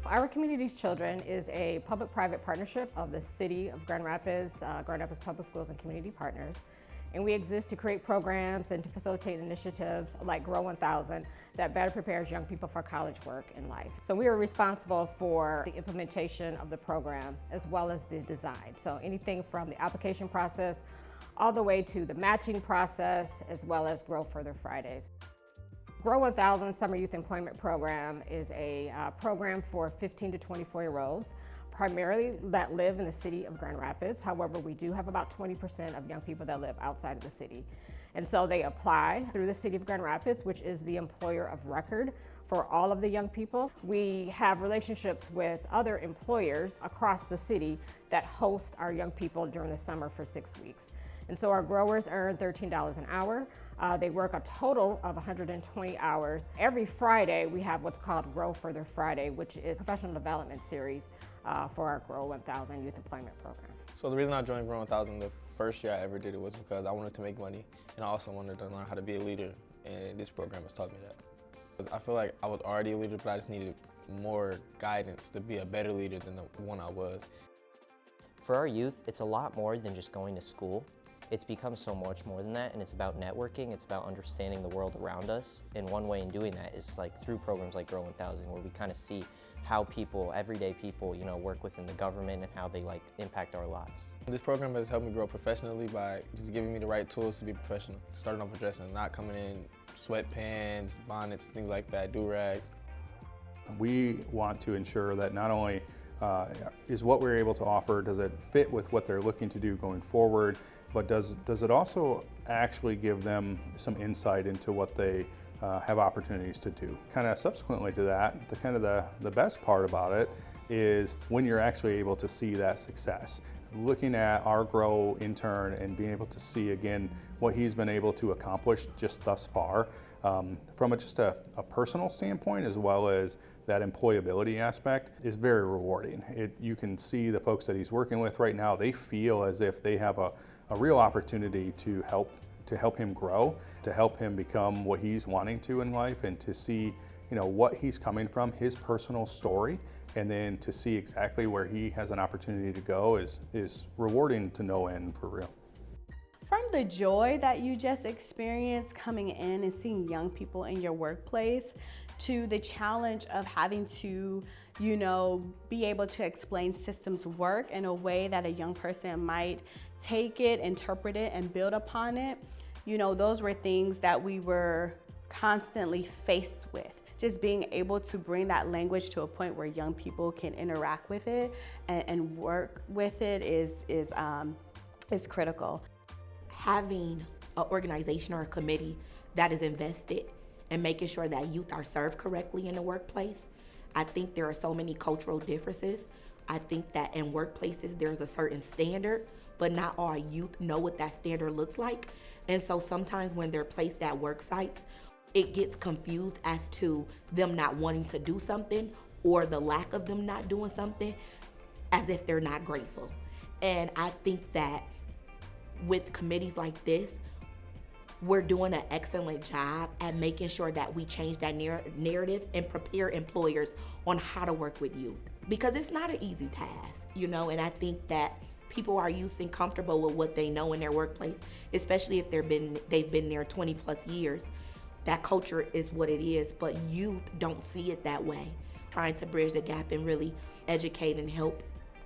Our Community's Children is a public-private partnership of the City of Grand Rapids Public Schools and community partners. And we exist to create programs and to facilitate initiatives like GRow1000 that better prepares young people for college work and life. So we are responsible for the implementation of the program as well as the design. So anything from the application process all the way to the matching process as well as Grow Further Fridays. GRow1000 Summer Youth Employment Program is a program for 15 to 24-year-olds, primarily that live in the city of Grand Rapids. However, we do have about 20% of young people that live outside of the city. And so they apply through the city of Grand Rapids, which is the employer of record for all of the young people. We have relationships with other employers across the city that host our young people during the summer for 6 weeks. And so our growers earn $13 an hour. They work a total of 120 hours. Every Friday, we have what's called Grow Further Friday, which is a professional development series for our GRow1000 Youth Employment Program. So the reason I joined GRow1000 the first year I ever did it was because I wanted to make money, and I also wanted to learn how to be a leader, and this program has taught me that. I feel like I was already a leader, but I just needed more guidance to be a better leader than the one I was. For our youth, it's a lot more than just going to school. It's become so much more than that, and it's about networking, it's about understanding the world around us. And one way in doing that is like through programs like GRow1000, where we kind of see how people, everyday people, work within the government and how they impact our lives. This program has helped me grow professionally by just giving me the right tools to be professional. Starting off with dressing, not coming in sweatpants, bonnets, things like that, do-rags. We want to ensure that not only is what we're able to offer, does it fit with what they're looking to do going forward, but does it also actually give them some insight into what they have opportunities to do. Kind of subsequently to that, the best part about it is when you're actually able to see that success. Looking at our Grow intern and being able to see again what he's been able to accomplish just thus far, from just a personal standpoint as well as that employability aspect is very rewarding. You can see the folks that he's working with right now, they feel as if they have a real opportunity to help him grow, to help him become what he's wanting to in life, and to see what he's coming from, his personal story, and then to see exactly where he has an opportunity to go is rewarding to no end, for real. From the joy that you just experienced coming in and seeing young people in your workplace, to the challenge of having to, be able to explain systems work in a way that a young person might take it, interpret it, and build upon it, those were things that we were constantly faced with. Just being able to bring that language to a point where young people can interact with it and work with it is critical. Having an organization or a committee that is invested in making sure that youth are served correctly in the workplace. I think there are so many cultural differences. I think that in workplaces there's a certain standard, but not all youth know what that standard looks like. And so sometimes when they're placed at work sites, it gets confused as to them not wanting to do something or the lack of them not doing something, as if they're not grateful. And I think that with committees like this, we're doing an excellent job at making sure that we change that narrative and prepare employers on how to work with youth. Because it's not an easy task, and I think that people are used and comfortable with what they know in their workplace, especially if they've been there 20 plus years. That culture is what it is, but youth don't see it that way. Trying to bridge the gap and really educate and help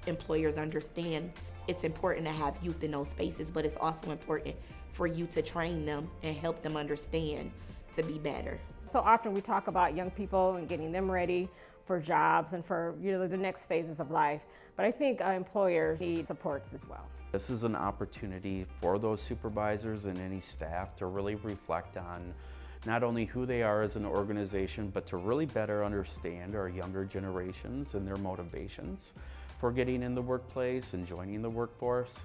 employers understand it's important to have youth in those spaces, but it's also important for you to train them and help them understand to be better. So often we talk about young people and getting them ready for jobs and for the next phases of life, but I think employers need supports as well. This is an opportunity for those supervisors and any staff to really reflect on not only who they are as an organization, but to really better understand our younger generations and their motivations for getting in the workplace and joining the workforce.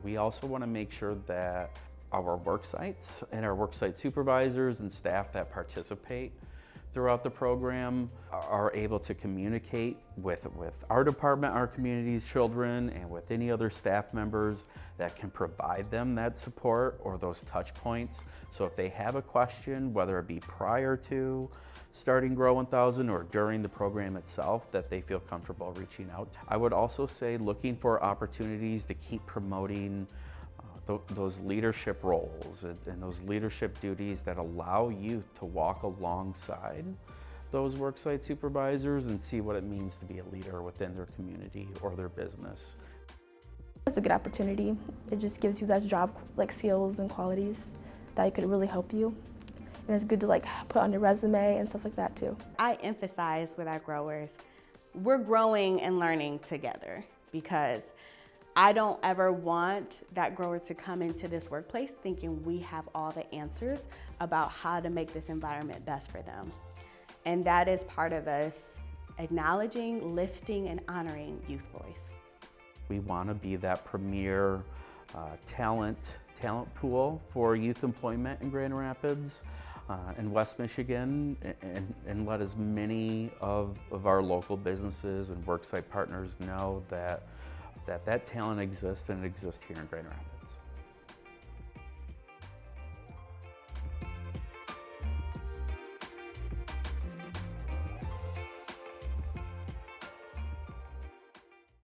We also want to make sure that our work sites and our work site supervisors and staff that participate throughout the program are able to communicate with our department, our community's children, and with any other staff members that can provide them that support or those touch points. So if they have a question, whether it be prior to starting GRow1000 or during the program itself, that they feel comfortable reaching out. I would also say looking for opportunities to keep promoting those leadership roles and those leadership duties that allow youth to walk alongside those worksite supervisors and see what it means to be a leader within their community or their business. It's a good opportunity. It just gives you that job skills and qualities that could really help you. And it's good to put on your resume and stuff like that too. I emphasize with our growers, we're growing and learning together, because I don't ever want that grower to come into this workplace thinking we have all the answers about how to make this environment best for them. And that is part of us acknowledging, lifting, and honoring youth voice. We want to be that premier talent pool for youth employment in Grand Rapids and West Michigan, and let as many of our local businesses and worksite partners know that talent exists, and it exists here in Grand Rapids.